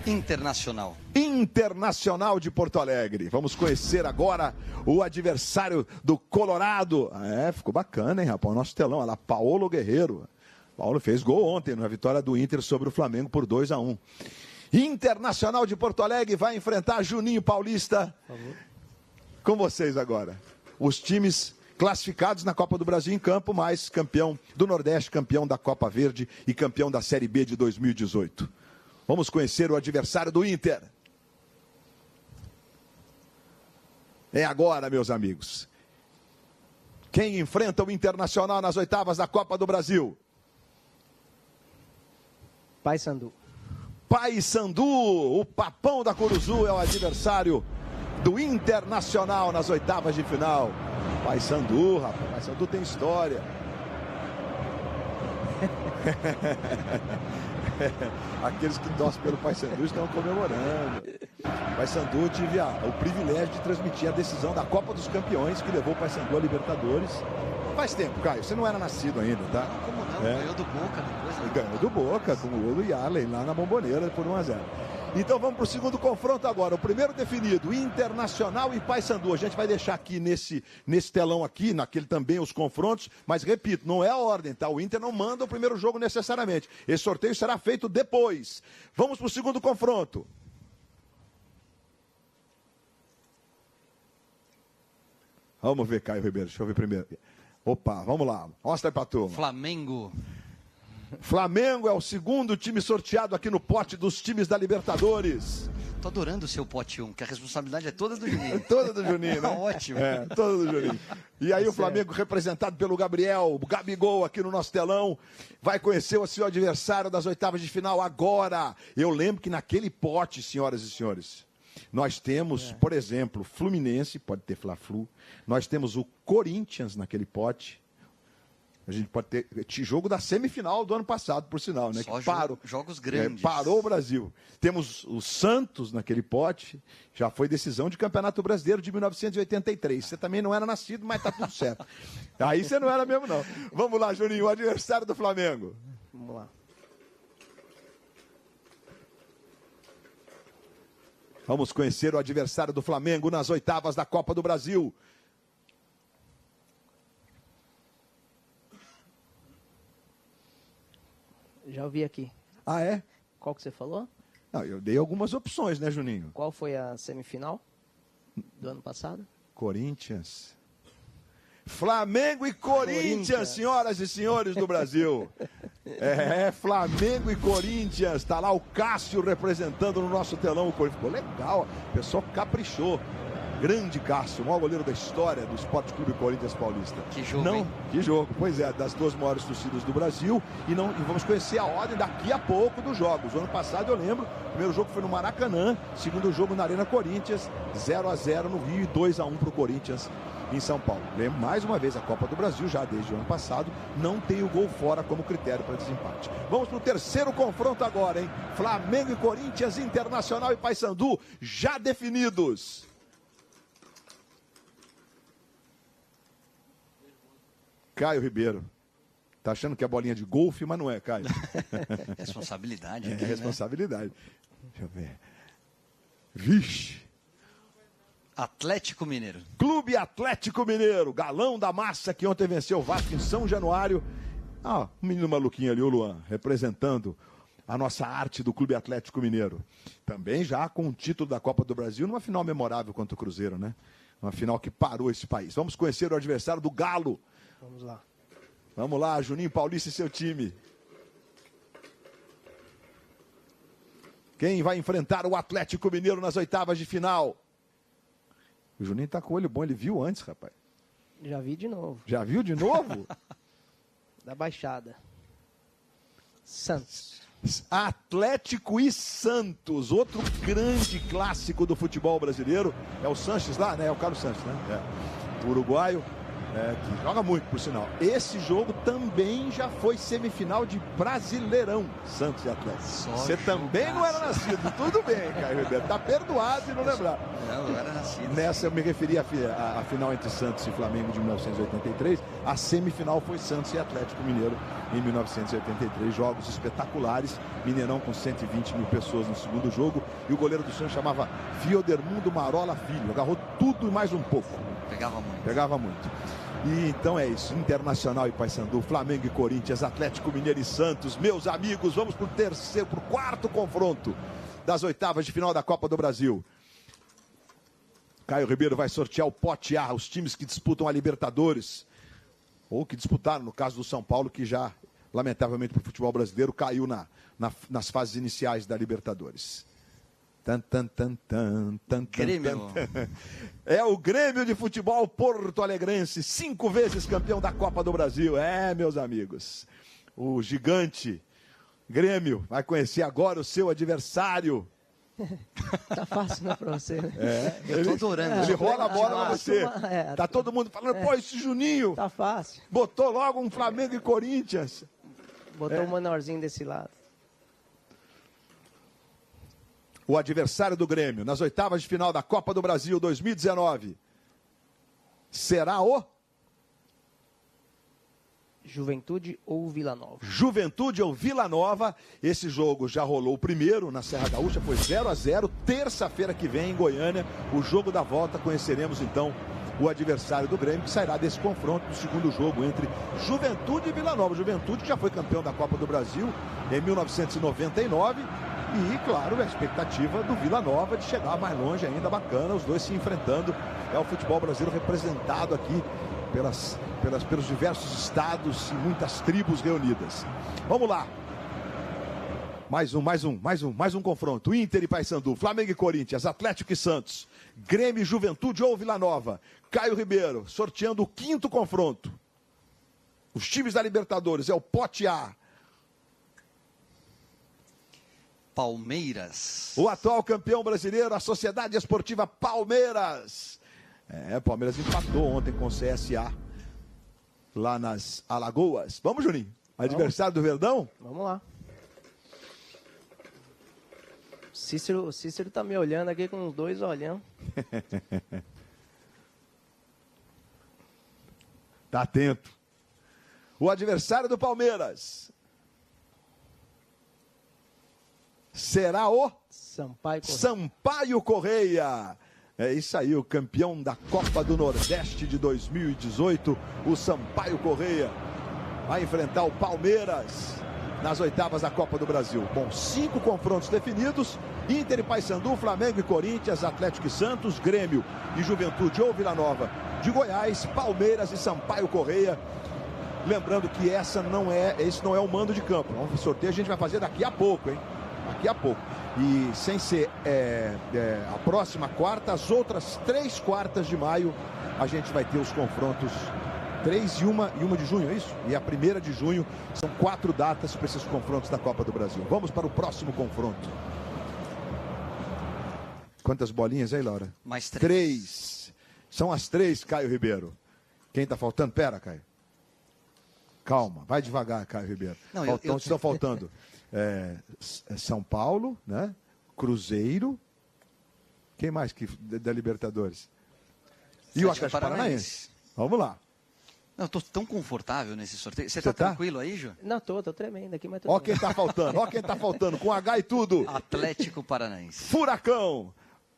Internacional. Internacional de Porto Alegre. Vamos conhecer agora o adversário do Colorado. Ficou bacana, hein, rapaz? O nosso telão, olha lá, Paulo Guerreiro. Paulo fez gol ontem na vitória do Inter sobre o Flamengo por 2-1. Internacional de Porto Alegre vai enfrentar Juninho Paulista. Por favor. Com vocês agora. Os times classificados na Copa do Brasil em campo, mais campeão do Nordeste, campeão da Copa Verde e campeão da Série B de 2018. Vamos conhecer o adversário do Inter. É agora, meus amigos. Quem enfrenta o Internacional nas oitavas da Copa do Brasil? Paysandu. Paysandu, o papão da Curuzu é o adversário do Internacional nas oitavas de final. Paysandu, rapaz, Paysandu tem história. Aqueles que torcem pelo Paysandu estão comemorando. Paysandu tive o privilégio de transmitir a decisão da Copa dos Campeões que levou o Paysandu a Libertadores. Faz tempo, Caio, você não era nascido ainda, tá? Como não? Ganhou do Boca depois. Né? Ganhou do Boca, com o gol do Yarley lá na Bomboneira por 1-0. Então vamos para o segundo confronto agora. O primeiro definido, Internacional e Paysandu. A gente vai deixar aqui nesse telão aqui, naquele também os confrontos, mas repito, não é a ordem, tá? O Inter não manda o primeiro jogo necessariamente. Esse sorteio será feito depois. Vamos para o segundo confronto. Vamos ver, Caio Ribeiro, deixa eu ver primeiro. Opa, vamos lá, mostra aí pra turma. Flamengo. Flamengo é o segundo time sorteado aqui no pote dos times da Libertadores. Tô adorando o seu pote 1, que a responsabilidade é toda do Juninho. Toda do Juninho, né? Ótimo. Toda do Juninho. E aí o Flamengo, representado pelo Gabriel, o Gabigol aqui no nosso telão, vai conhecer o seu adversário das oitavas de final agora. Eu lembro que naquele pote, senhoras e senhores, nós temos, por exemplo, Fluminense, pode ter Fla-Flu, nós temos o Corinthians naquele pote. A gente pode ter jogo da semifinal do ano passado, por sinal, né? Só que parou, jogos grandes. Parou o Brasil. Temos o Santos naquele pote, já foi decisão de Campeonato Brasileiro de 1983. Você também não era nascido, mas tá tudo certo. Aí você não era mesmo, não. Vamos lá, Juninho, o adversário do Flamengo. Vamos lá. Vamos conhecer o adversário do Flamengo nas oitavas da Copa do Brasil. Já ouvi aqui. Ah, é? Qual que você falou? Não, eu dei algumas opções, né, Juninho? Qual foi a semifinal do ano passado? Corinthians. Flamengo e Corinthians, senhoras e senhores do Brasil. Flamengo e Corinthians. Tá lá o Cássio representando no nosso telão o Corinthians. Ficou legal, o pessoal caprichou. Grande Cássio, o maior goleiro da história do Esporte Clube Corinthians Paulista. Que jogo, hein? Que jogo, pois é, das duas maiores torcidas do Brasil. E vamos conhecer a ordem daqui a pouco dos jogos. O ano passado eu lembro, o primeiro jogo foi no Maracanã, segundo jogo na Arena Corinthians, 0-0 no Rio e 2-1 para o Corinthians em São Paulo. Lembro, mais uma vez, a Copa do Brasil, já desde o ano passado, não tem o gol fora como critério para desempate. Vamos para o terceiro confronto agora, hein? Flamengo e Corinthians, Internacional e Paysandu, já definidos. Caio Ribeiro. Tá achando que é bolinha de golfe, mas não é, Caio. Responsabilidade. Aqui, responsabilidade. Né? Deixa eu ver. Vixe. Atlético Mineiro. Clube Atlético Mineiro. Galão da massa que ontem venceu o Vasco em São Januário. Um menino maluquinho ali, o Luan, representando a nossa arte do Clube Atlético Mineiro. Também já com o título da Copa do Brasil, numa final memorável contra o Cruzeiro, né? Uma final que parou esse país. Vamos conhecer o adversário do Galo. Vamos lá. Vamos lá, Juninho Paulista e seu time. Quem vai enfrentar o Atlético Mineiro nas oitavas de final? O Juninho tá com o olho bom, ele viu antes, rapaz. Já vi de novo. Já viu de novo? Da Baixada. Santos. Atlético e Santos, outro grande clássico do futebol brasileiro. É o Sanches lá, né? É o Carlos Sanches, né? É. O uruguaio. Que joga muito, por sinal. Esse jogo também já foi semifinal de Brasileirão, Santos e Atlético. Você também não era nascido. Tudo bem, Caio Ribeiro. Tá perdoado e não lembrar. Não, eu era nascido. Nessa eu me referi à final entre Santos e Flamengo de 1983. A semifinal foi Santos e Atlético Mineiro em 1983. Jogos espetaculares. Mineirão com 120 mil pessoas no segundo jogo. E o goleiro do Santos chamava Fiodermundo Marola Filho. Agarrou tudo e mais um pouco. Pegava muito. E então é isso, Internacional e Paysandu, Flamengo e Corinthians, Atlético Mineiro e Santos. Meus amigos, vamos pro quarto confronto das oitavas de final da Copa do Brasil. Caio Ribeiro vai sortear o pote A, os times que disputam a Libertadores, ou que disputaram, no caso do São Paulo, que já, lamentavelmente para o futebol brasileiro, caiu nas fases iniciais da Libertadores. Grêmio. É o Grêmio de Futebol Porto-Alegrense, 5 vezes campeão da Copa do Brasil. Meus amigos, o gigante Grêmio vai conhecer agora o seu adversário. Tá fácil, né, pra você, né? Eu tô adorando. Ele rola a bola pra você. Tá todo mundo falando, pô, esse Juninho tá fácil. Botou logo um Flamengo e Corinthians. Botou um menorzinho desse lado. O adversário do Grêmio nas oitavas de final da Copa do Brasil 2019 será o Juventude ou Vila Nova? Juventude ou Vila Nova. Esse jogo já rolou o primeiro na Serra Gaúcha, foi 0-0. Terça-feira que vem em Goiânia, o jogo da volta, conheceremos então o adversário do Grêmio, que sairá desse confronto do segundo jogo entre Juventude e Vila Nova. Juventude que já foi campeão da Copa do Brasil em 1999. E, claro, a expectativa do Vila Nova de chegar mais longe ainda, bacana, os dois se enfrentando. É o futebol brasileiro representado aqui pelos diversos estados e muitas tribos reunidas. Vamos lá. Mais um confronto. Inter e Paysandu, Flamengo e Corinthians, Atlético e Santos, Grêmio e Juventude ou Vila Nova. Caio Ribeiro, sorteando o quinto confronto. Os times da Libertadores, é o pote A. Palmeiras. O atual campeão brasileiro, a Sociedade Esportiva Palmeiras. Palmeiras empatou ontem com o CSA, lá nas Alagoas. Vamos, Juninho? Adversário do Verdão? Vamos lá. Cícero tá me olhando aqui com os dois olhão. Tá atento. O adversário do Palmeiras será o Sampaio Correia. É isso aí, o campeão da Copa do Nordeste de 2018, o Sampaio Correia, vai enfrentar o Palmeiras nas oitavas da Copa do Brasil. Bom, 5 confrontos definidos: Inter e Paysandu, Flamengo e Corinthians, Atlético e Santos, Grêmio e Juventude ou Vila Nova de Goiás, Palmeiras e Sampaio Correia. Lembrando que esse não é o mando de campo. O sorteio a gente vai fazer daqui a pouco, hein? Daqui a pouco. E sem ser a próxima quarta, as outras 3 quartas de maio, a gente vai ter os confrontos 3 e uma de junho, é isso? E a 1ª de junho, são 4 datas para esses confrontos da Copa do Brasil. Vamos para o próximo confronto. Quantas bolinhas aí, Laura? Mais 3. 3. São as 3, Caio Ribeiro. Quem está faltando? Pera, Caio. Calma, vai devagar, Caio Ribeiro. Não, estão faltando São Paulo, né? Cruzeiro. Quem mais da Libertadores? E o Atlético Paranaense. Vamos lá. Não, eu tô tão confortável nesse sorteio. Você tá tranquilo aí, Ju? Não, tô tremendo aqui, mas tô. Ó quem tá faltando, com H e tudo. Atlético Paranaense. Furacão.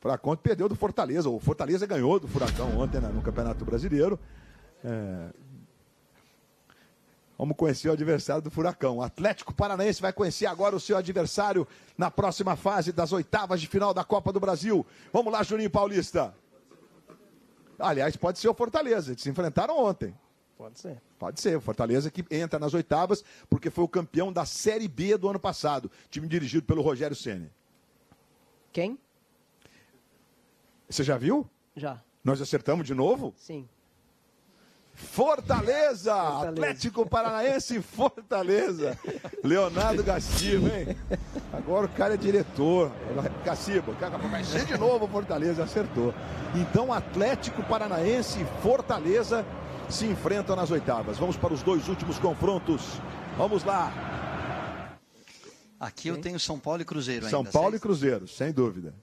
Furacão perdeu do Fortaleza. O Fortaleza ganhou do Furacão ontem no Campeonato Brasileiro. Vamos conhecer o adversário do Furacão. O Atlético Paranaense vai conhecer agora o seu adversário na próxima fase das oitavas de final da Copa do Brasil. Vamos lá, Juninho Paulista. Aliás, pode ser o Fortaleza. Eles se enfrentaram ontem. Pode ser. Pode ser. O Fortaleza que entra nas oitavas porque foi o campeão da Série B do ano passado. Time dirigido pelo Rogério Ceni. Quem? Você já viu? Já. Nós acertamos de novo? Sim. Fortaleza! Atlético Paranaense e Fortaleza. Leonardo Gaciba, hein? Agora o cara é diretor. Gaciba, vai ser de novo Fortaleza, acertou. Então, Atlético Paranaense e Fortaleza se enfrentam nas oitavas. Vamos para os 2 últimos confrontos. Vamos lá. Aqui eu tenho São Paulo e Cruzeiro São ainda. Paulo e Cruzeiro, sem dúvida.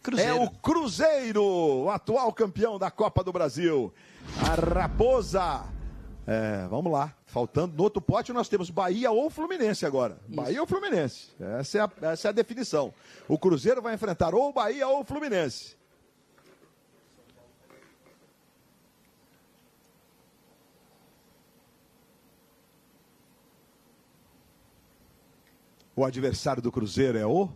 Cruzeiro. É o Cruzeiro, o atual campeão da Copa do Brasil. A Raposa. Vamos lá. Faltando no outro pote, nós temos Bahia ou Fluminense agora. Isso. Bahia ou Fluminense. Essa é a definição. O Cruzeiro vai enfrentar ou Bahia ou Fluminense. O adversário do Cruzeiro é o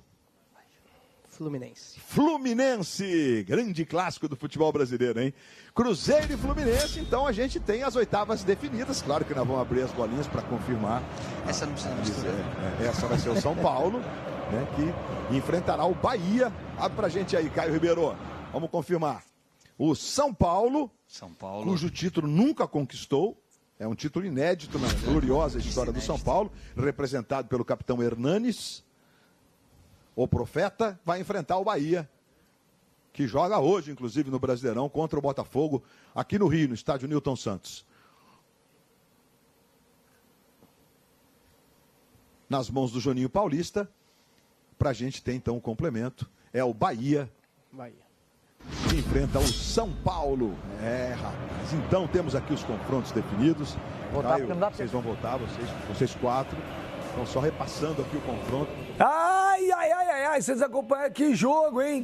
Fluminense. Fluminense, grande clássico do futebol brasileiro, hein? Cruzeiro e Fluminense, então a gente tem as oitavas definidas. Claro que nós vamos abrir as bolinhas para confirmar. Essa não precisa misturar. Essa vai ser o São Paulo, né, que enfrentará o Bahia. Abre pra gente aí, Caio Ribeiro. Vamos confirmar. O São Paulo, cujo título nunca conquistou. É um título inédito na gloriosa história do São Paulo, representado pelo capitão Hernanes. O Profeta vai enfrentar o Bahia, que joga hoje, inclusive, no Brasileirão, contra o Botafogo, aqui no Rio, no estádio Newton Santos. Nas mãos do Juninho Paulista, pra gente ter então o complemento, é o Bahia. Que enfrenta o São Paulo. Rapaz. Então temos aqui os confrontos definidos. Caio, vocês vão votar, vocês 4. Estão só repassando aqui o confronto. Ai, vocês acompanham que jogo, hein?